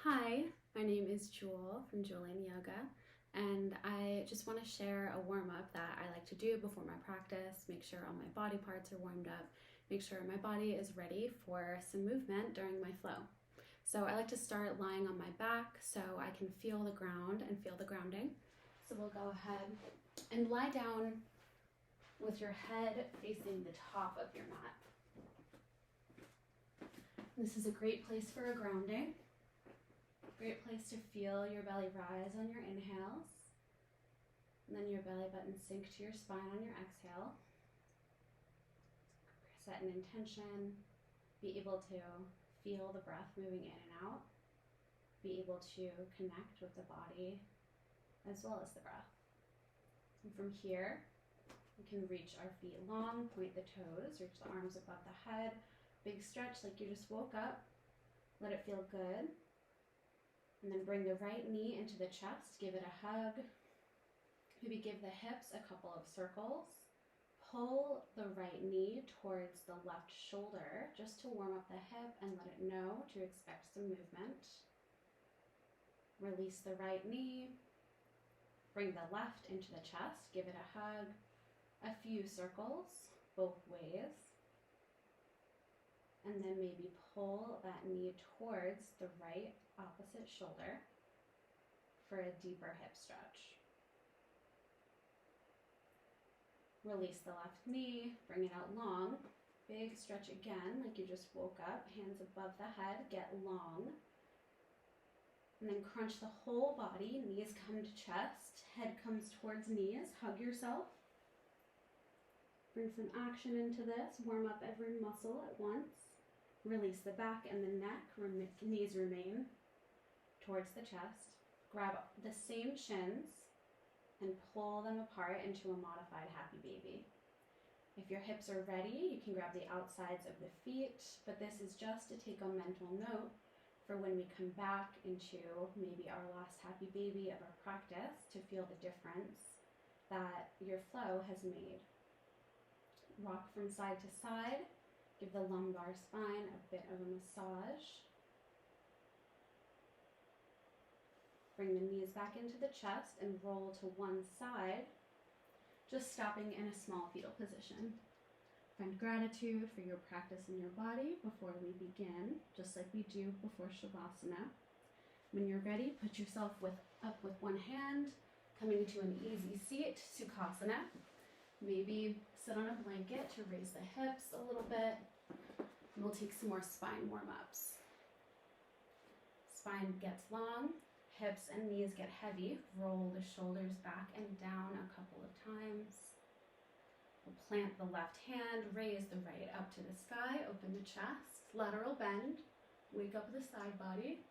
Hi, my name is Jewel from Jewel in Yoga, and I just want to share a warm up that I like to do before my practice, make sure all my body parts are warmed up, make sure my body is ready for some movement during my flow. So I like to start lying on my back so I can feel the ground and feel the grounding. So we'll go ahead and lie down with your head facing the top of your mat. This is a great place for a grounding. Great place to feel your belly rise on your inhales, and then your belly button sink to your spine on your exhale. Set an intention, be able to feel the breath moving in and out, be able to connect with the body as well as the breath. And from here, we can reach our feet long, point the toes, reach the arms above the head, big stretch like you just woke up, let it feel good. And then bring the right knee into the chest, give it a hug. Maybe give the hips a couple of circles. Pull the right knee towards the left shoulder just to warm up the hip and let it know to expect some movement. Release the right knee. Bring the left into the chest, give it a hug. A few circles both ways. And then maybe pull that knee towards the right opposite shoulder for a deeper hip stretch. Release the left knee, bring it out long. Big stretch again, like you just woke up. Hands above the head, get long. And then crunch the whole body, knees come to chest, head comes towards knees, hug yourself. Bring some action into this, warm up every muscle at once. Release the back and the neck, knees remain towards the chest. Grab the same shins and pull them apart into a modified happy baby. If your hips are ready, you can grab the outsides of the feet, but this is just to take a mental note for when we come back into maybe our last happy baby of our practice to feel the difference that your flow has made. Rock from side to side. Give the lumbar spine a bit of a massage. Bring the knees back into the chest and roll to one side, just stopping in a small fetal position. Find gratitude for your practice in your body before we begin, just like we do before Shavasana. When you're ready, put yourself up with one hand, coming to an easy seat, Sukhasana. Maybe sit on a blanket to raise the hips a little bit. And we'll take some more spine warm-ups. Spine gets long, hips and knees get heavy. Roll the shoulders back and down a couple of times. We'll plant the left hand, raise the right up to the sky, open the chest, lateral bend, wake up the side body.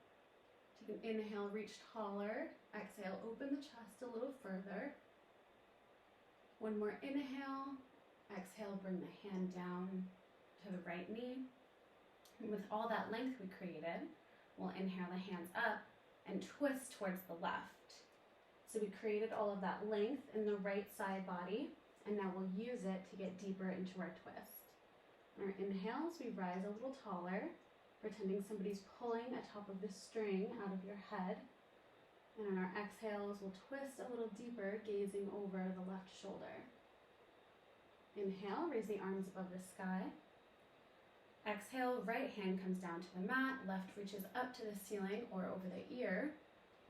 Take an inhale, reach taller. Exhale, open the chest a little further. One more inhale. Exhale, bring the hand down to the right knee. And with all that length we created, we'll inhale the hands up and twist towards the left. So we created all of that length in the right side body, and now we'll use it to get deeper into our twist. On our inhales, we rise a little taller, pretending somebody's pulling atop of the string out of your head. And on our exhales, we'll twist a little deeper, gazing over the left shoulder. Inhale, raise the arms above the sky. Exhale, right hand comes down to the mat, left reaches up to the ceiling or over the ear.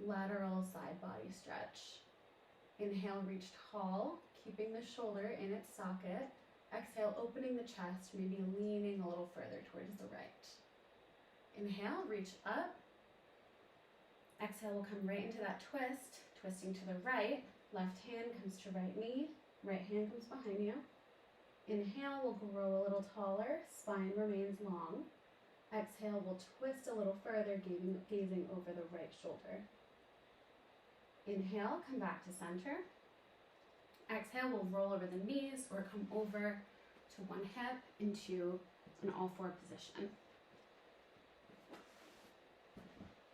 Lateral side body stretch. Inhale, reach tall, keeping the shoulder in its socket. Exhale, opening the chest, maybe leaning a little further towards the right. Inhale, reach up. Exhale, we'll come right into that twist, twisting to the right. Left hand comes to right knee, right hand comes behind you. Inhale, we'll grow a little taller, spine remains long. Exhale, we'll twist a little further, gazing over the right shoulder. Inhale, come back to center. Exhale, we'll roll over the knees or come over to one hip into an all-four position.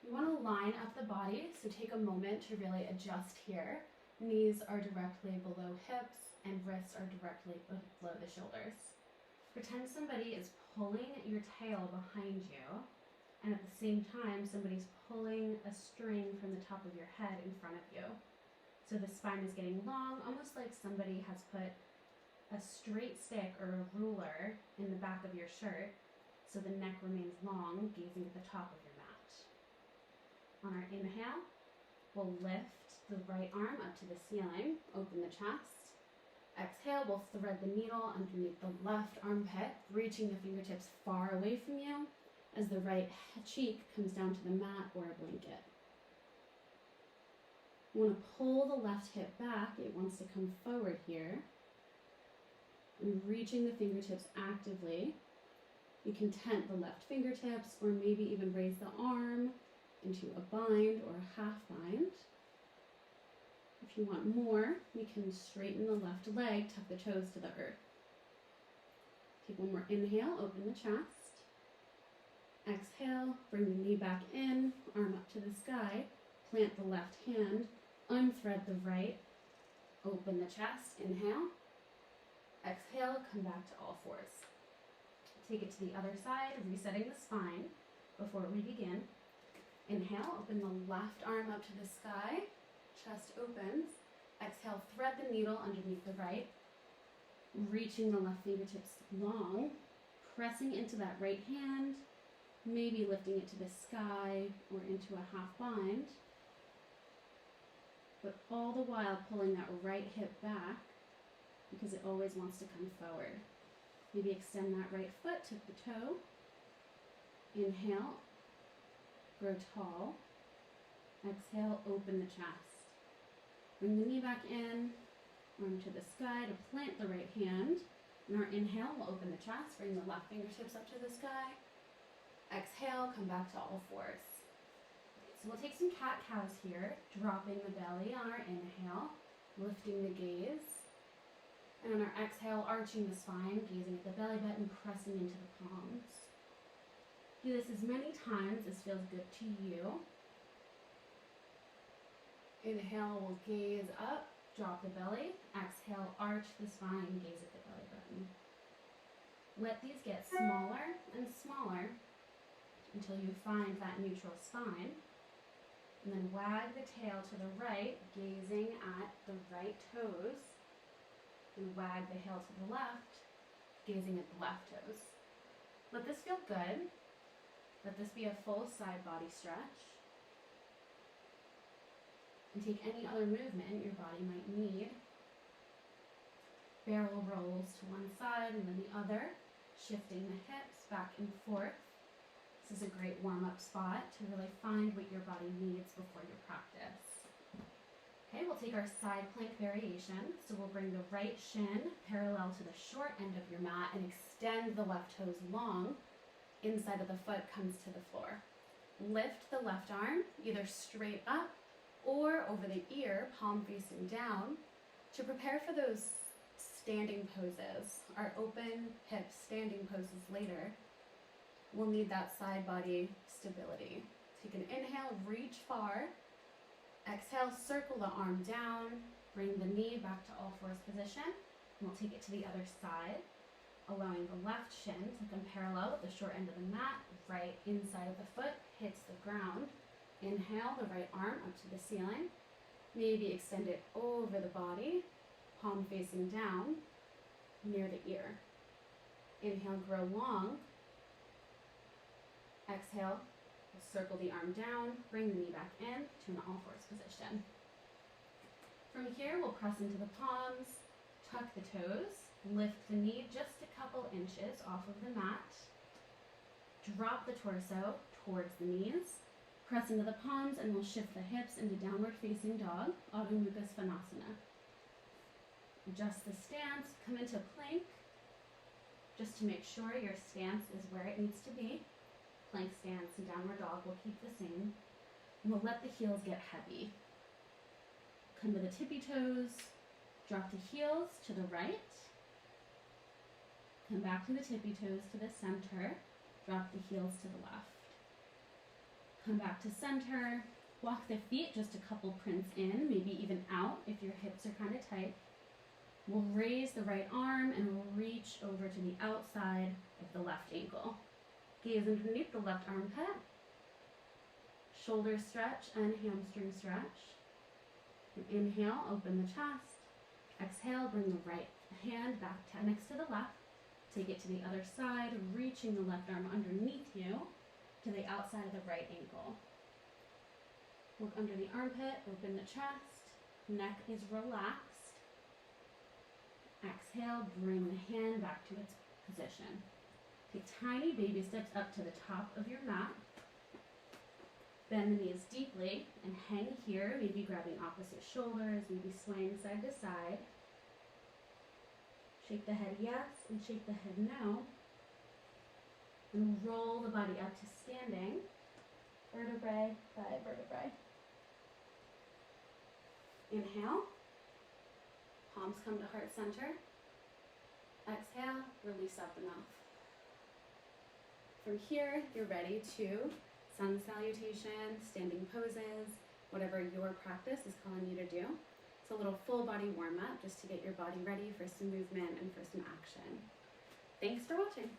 You want to line up the body, so take a moment to really adjust here. Knees are directly below hips and wrists are directly below the shoulders. Pretend somebody is pulling your tail behind you and at the same time somebody's pulling a string from the top of your head in front of you. So the spine is getting long, almost like somebody has put a straight stick or a ruler in the back of your shirt, so the neck remains long, gazing at the top of your mat. On our inhale, we'll lift the right arm up to the ceiling, open the chest. Exhale, we'll thread the needle underneath the left armpit, reaching the fingertips far away from you as the right cheek comes down to the mat or a blanket. You want to pull the left hip back. It wants to come forward here. And reaching the fingertips actively. You can tent the left fingertips or maybe even raise the arm into a bind or a half bind. If you want more, you can straighten the left leg, tuck the toes to the earth. Take one more inhale, open the chest. Exhale, bring the knee back in, arm up to the sky, plant the left hand, unthread the right, open the chest, inhale. Exhale, come back to all fours. Take it to the other side, resetting the spine before we begin. Inhale, open the left arm up to the sky, chest opens. Exhale, thread the needle underneath the right, reaching the left fingertips long, pressing into that right hand, maybe lifting it to the sky or into a half bind, but all the while pulling that right hip back because it always wants to come forward. Maybe extend that right foot, tip the toe. Inhale, grow tall. Exhale, open the chest. Bring the knee back in, arm to the sky to plant the right hand. In our inhale, we'll open the chest, bring the left fingertips up to the sky. Exhale, come back to all fours. So we'll take some cat-cows here, dropping the belly on our inhale, lifting the gaze. And on our exhale, arching the spine, gazing at the belly button, pressing into the palms. Do this as many times as feels good to you. Inhale, we'll gaze up, drop the belly. Exhale, arch the spine, gaze at the belly button. Let these get smaller and smaller until you find that neutral spine. And then wag the tail to the right, gazing at the right toes. And wag the heel to the left, gazing at the left toes. Let this feel good. Let this be a full side body stretch. And take any other movement your body might need. Barrel rolls to one side and then the other, shifting the hips back and forth. This is a great warm-up spot to really find what your body needs before your practice. Okay, we'll take our side plank variation. So we'll bring the right shin parallel to the short end of your mat and extend the left toes long. Inside of the foot comes to the floor. Lift the left arm either straight up or over the ear, palm facing down, to prepare for those standing poses, our open hip standing poses later. We'll need that side body stability. Take an inhale, reach far. Exhale, circle the arm down, bring the knee back to all fours position. And we'll take it to the other side, allowing the left shin to come parallel with the short end of the mat. Right inside of the foot hits the ground. Inhale, the right arm up to the ceiling. Maybe extend it over the body, palm facing down, near the ear. Inhale, grow long. Exhale, circle the arm down, bring the knee back in to an all fours position. From here, we'll press into the palms, tuck the toes, lift the knee just a couple inches off of the mat, drop the torso towards the knees, press into the palms, and we'll shift the hips into downward facing dog, Adho Mukha Svanasana. Adjust the stance, come into plank, just to make sure your stance is where it needs to be. Plank stance and downward dog will keep the same. And we'll let the heels get heavy. Come to the tippy toes, drop the heels to the right. Come back to the tippy toes to the center, drop the heels to the left. Come back to center, walk the feet just a couple prints in, maybe even out if your hips are kind of tight. We'll raise the right arm and we'll reach over to the outside of the left ankle. Gaze underneath the left armpit, shoulder stretch and hamstring stretch. Inhale, open the chest. Exhale, bring the right hand back next to the left. Take it to the other side, reaching the left arm underneath you to the outside of the right ankle. Look under the armpit, open the chest. Neck is relaxed. Exhale, bring the hand back to its position. Take tiny baby steps up to the top of your mat. Bend the knees deeply and hang here, maybe grabbing opposite shoulders, maybe swaying side to side. Shake the head yes and shake the head no. And roll the body up to standing. Vertebrae by vertebrae. Inhale. Palms come to heart center. Exhale, release out the mouth. From here, you're ready to sun salutation, standing poses, whatever your practice is calling you to do. It's a little full body warm up just to get your body ready for some movement and for some action. Thanks for watching.